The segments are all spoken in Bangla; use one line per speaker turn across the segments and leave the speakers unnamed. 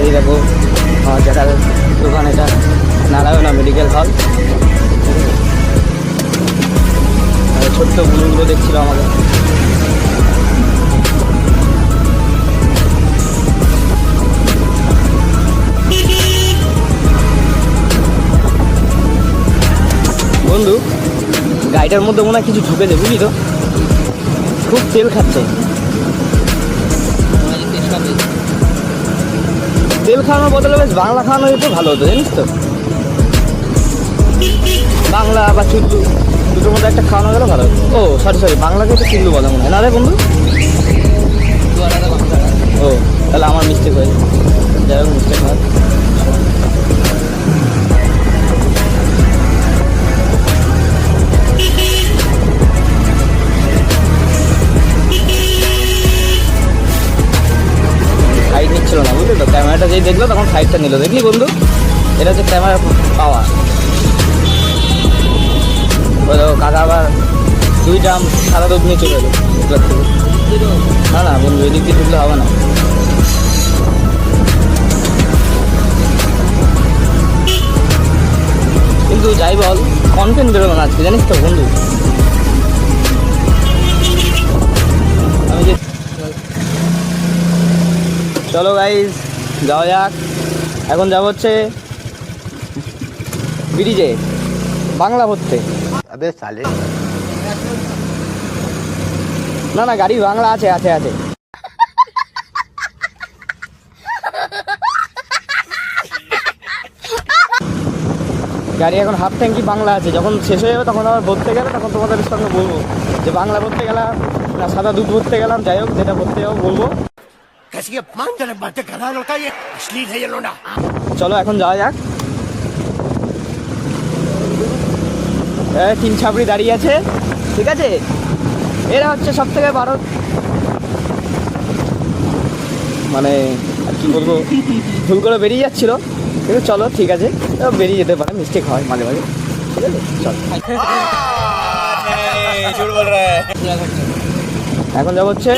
এই দেখো আমার জ্যাঠার দোকান, এটা নারায়ণা মেডিকেল হল। ছোট্ট গুলোগুলো দেখছিল আমাকে। বন্ধু গাড়িটার মধ্যে মনে হয় কিছু ঢুকেছে, বুঝলি তো, খুব তেল খাচ্ছে। তেল খাওয়ানোর বদলে বেশ বাংলা খাওয়ানো যেত, ভালো হতো জানিস তো। বাংলা বা চিল্লু দুটোর মধ্যে একটা খাওয়ানো গেলে ভালো হতো। ও সরি বাংলাকে তো চিল্লু বলে মনে হয় না রে বন্ধু? ও তাহলে আমার মিস্টেক হয়েছে, যাই হোক মিস্টেক হয়। সাইড নিচ্ছিল না, বুঝলি তো। ক্যামেরাটা যেই দেখলো তখন সাইডটা নিল, দেখলি বন্ধু? এটা হচ্ছে ক্যামেরা পাওয়া। কাকা আবার 2 ড্রাম সাদা দুধ নিয়ে চলে এলো না না বন্ধু, এদিক দিয়ে ঢুকলে হবে না। কিন্তু যাই বল, কন্টেন্ট বেরোলো না আজকে, জানিস তো বন্ধু। আমি যে চলো গাইজ যাওয়া যাক। এখন যাবো হচ্ছে ব্রিজে বাংলা পড়তে। আবে সালে না না, গাড়ি বাংলা আছে আছে আছে। গাড়ি এখন হাফ ট্যাঙ্কি বাংলা আছে। যখন শেষ হয়ে যাবে তখন আবার ভরতে গেলে তখন তোমাদের সঙ্গে বলবো যে বাংলা ভরতে গেলাম না সাদা দুধ ভরতে গেলাম। যাই হোক, যেটা ভরতে যাবো বলবো। চলো এখন যাওয়া যাক। 3 ছাবড়ি দাঁড়িয়ে আছে, ঠিক আছে। এরা হচ্ছে সব থেকে ভারত, মানে আর কি বলবো, ভুল করে বেরিয়ে যাচ্ছিল। কিন্তু চলো ঠিক আছে, বেরিয়ে যেতে পারে, মিস্টেক হয় মাঝে মাঝে, ঠিক আছে। চলো এখন যাবো হচ্ছে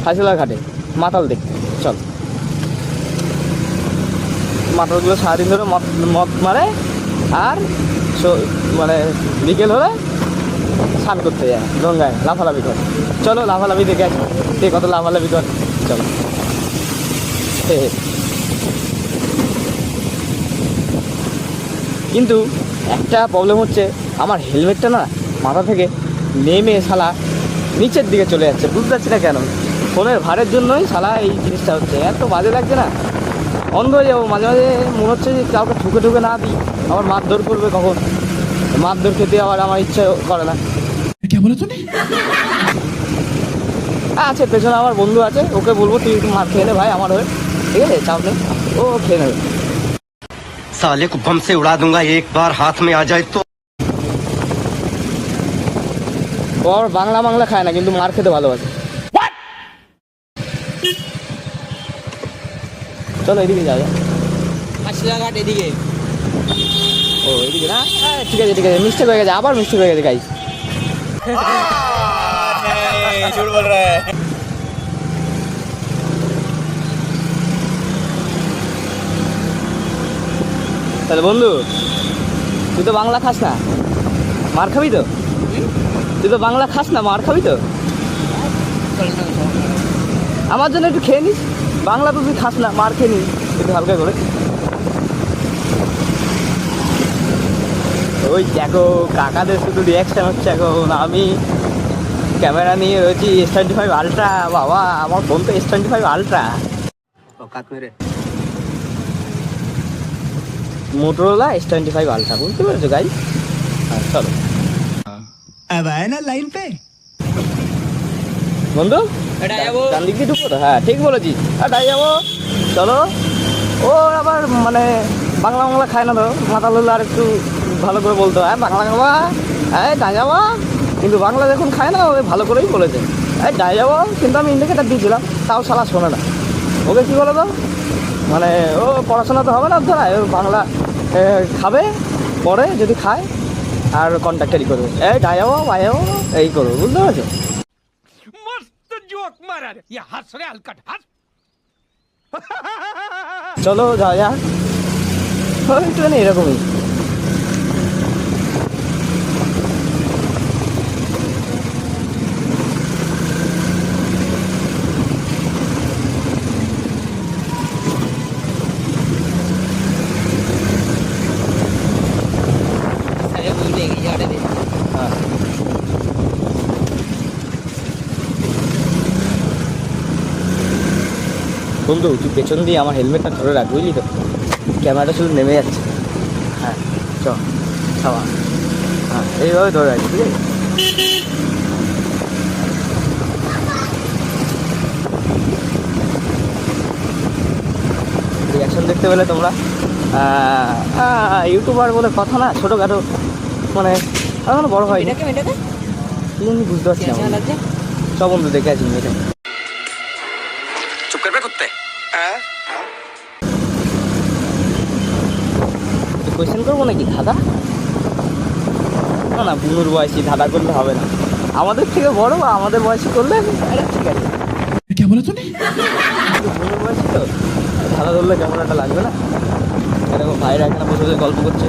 ফাঁসিলা ঘাটে মাতাল দেখতে। চল, মাতালগুলো সারাদিন ধরে মদ মারে আর মানে বিকেল হলে স্নান করতে যায়, গঙ্গায় লাফালাফি করে। চলো লাফালাফি দেখে আসি, কত লাফালাফি কর। চলো। কিন্তু একটা প্রবলেম হচ্ছে, আমার হেলমেটটা না মাথা থেকে নেমে শালা নিচের দিকে চলে যাচ্ছে, বুঝতে পারছি না কেন। ফোনের ভারের জন্যই শালা এই জিনিসটা হচ্ছে, এত বাজে লাগছে না। অন্ধ হয়ে যাবো মাঝে মাঝে, মনে হচ্ছে যে কাউকে ঠুকে না দিই, আবার মারধর করবে কখন। মারধর খেতে আবার আমার ইচ্ছা করে না। আছে পেছনে আমার বন্ধু আছে, ওকে বলবো তুই একটু মার খেয়ে নে ভাই আমার হয়ে, ঠিক আছে, চাপ নেই, ও খেয়ে নেবে।
साले को बम से उड़ा दूंगा एक बार हाथ में आ जाए तो।
ওর বাংলা খায় না, কিন্তু মার খেতে ভালোবাসে। চলো এদিকে যাও, ফাঁসিলা ঘাট এদিকে। ও এদিকে না, ঠিক আছে মিস্টেক হয়ে গেছে, আবার মিস্টেক হয়ে গেছে গাইস। झूठ बोल रहा है। তাহলে বন্ধু তুই তো বাংলা খাস না, মার খাবি তো? তুই তো বাংলা খাস না, মার খাবি তো? আমার জন্য একটু খেয়ে নিস। বাংলা তো তুই খাস না, মার খেয়ে নিস একটু হালকা করে। ওই দেখো কাকাদের শুধু রিয়াকশান হচ্ছে এখন। আমি ক্যামেরা নিয়ে রয়েছি S25 আলট্রা। বাবা আমার ফোন তো S25 ultra, Motorola S25 ultra, বুঝতে পেরেছো গাই? হ্যাঁ চলো
अब आए ना लाइन पे
বন্ধু, ডান দিক দিয়ে ঢুকবো তো? হ্যাঁ ঠিক বলেছিস, এটাই যাবো। চলো। ও আবার মানে বাংলা খায় না তো, মাতাল হলে আর একটু ভালো করে বলতো, হ্যাঁ বাংলা খাবা, হ্যাঁ ডাই যাবো। কিন্তু বাংলা যখন খায় না, ও ভালো করেই বলেছে এই ডাই যাবো। কিন্তু আমি ইন্ডিকেটার দিয়েছিলাম, তাও শালা শোনে না। ওকে কী বলো তো, মানে ও পড়াশোনা তো হবে না ধরা, ও বাংলা খাবে, পরে যদি খায় আর কন্ট্রাক্টারি করবে, এই ডাই যাবো বাই যাবো এই করবো, বুঝতে পেরেছো?
मस्त जोक मारा रे, ये हंस रे हलकट हंस।
চলো যাওয়া যাক। একটুখানি এরকমই। হ্যাঁ বন্ধু তুই পেছন দিয়ে আমার হেলমেটটা ধরে রাখ, বুঝলি তো? ক্যামেরাটা শুধু নেমে যাচ্ছে। হ্যাঁ চ খাওয়া। হ্যাঁ এইভাবে ধরে রাখি, ঠিক আছে? রিয়াকশন দেখতে পেলে তোমরা। ইউটিউবার বলে কথা না, ছোটোখাটো মানে এখনো বড় হয় না, কি জানি বুঝতে পারছি না। সব বন্ধু দেখে আছি মেয়েটা।
चुप कर बे कुत्ते।
কোয়েশ্চেন করবো নাকি ধাঁধা? না না, বুনুর বয়সী ধাঁধা করলে হবে না। আমাদের থেকে বড় বা আমাদের বয়সী করলে ঠিক আছে।
क्या बोला तूने?
বুনুর বয়সী তো ধাঁধা ধরলে কেমন একটা লাগবে না? এরকম ভাইরা এখানে বসে বসে গল্প করছে,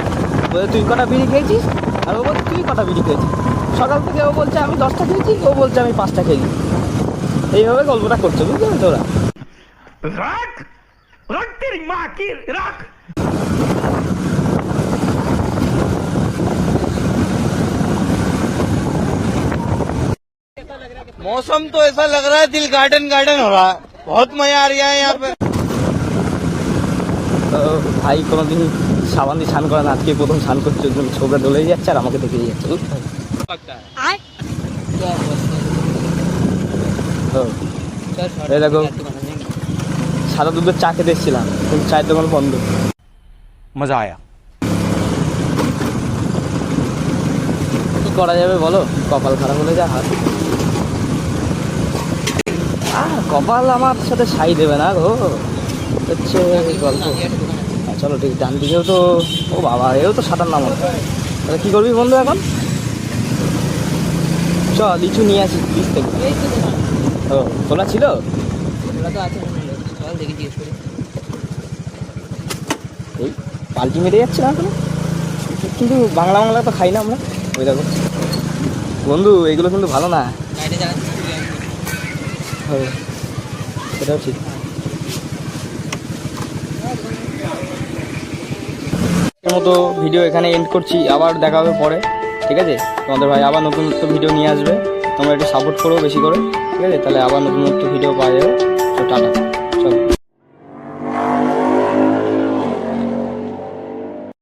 বলে তুই কটা বিড়ি খেয়েছিস, আর ও বলছে তুই কটা বিড়ি খেয়েছিস। সকাল থেকে ও বলছে আমি 10টা খেয়েছি, ও বলছে আমি 5টা খেয়েছি। এইভাবে গল্পটা করছে, বুঝতে পারছো তোরা?
मौसम तो ऐसा लग रहा है दिल गार्डन गार्डन हो रहा है। बहुत मजा आ रहा है यहाँ पे।
তো ভাই কোনোদিন সাবান দিয়ে স্নান করে না, আজকে প্রথম স্নান করছে, ওই জন্য ছোবরা দলেই যাচ্ছে আর আমাকে দেখেই যাচ্ছে, বুঝতে পারছো? তো এই দেখো সাদা দুধের চা খেতে এসেছিলাম, কিন্তু চায়ের দোকান বন্ধ।
मजा आया।
কি করা যাবে বলো, কপাল খারাপ হলে যা হয়। কপাল আমার সাথে সাই দেবে না গো, হচ্ছে গল্প। চলো ঠিক, ডান দিকেও তো, ও বাবা এও তো সাঁতার নামো। তাহলে কী করবি বন্ধু এখন? চ লিচু নিয়ে আসি প্লিজ থেকে। ও খোলা ছিল? এই পাল্টি মেরে যাচ্ছে না এখন, কিন্তু বাংলা বাংলা তো খাই না আমরা। ওই দেখো বন্ধু, এগুলো কিন্তু ভালো না। হ্যাঁ সেটাও ঠিক। এর মতো ভিডিও এখানে এন্ড করছি, আবার দেখা হবে পরে, ঠিক আছে? তোমাদের ভাই আবার নতুন নতুন ভিডিও নিয়ে আসবে, তোমরা একটু সাপোর্ট করো বেশি করে, ঠিক আছে? তাহলে আবার নতুন নতুন ভিডিও পাওয়া যাবে। তো টাটা, চলো।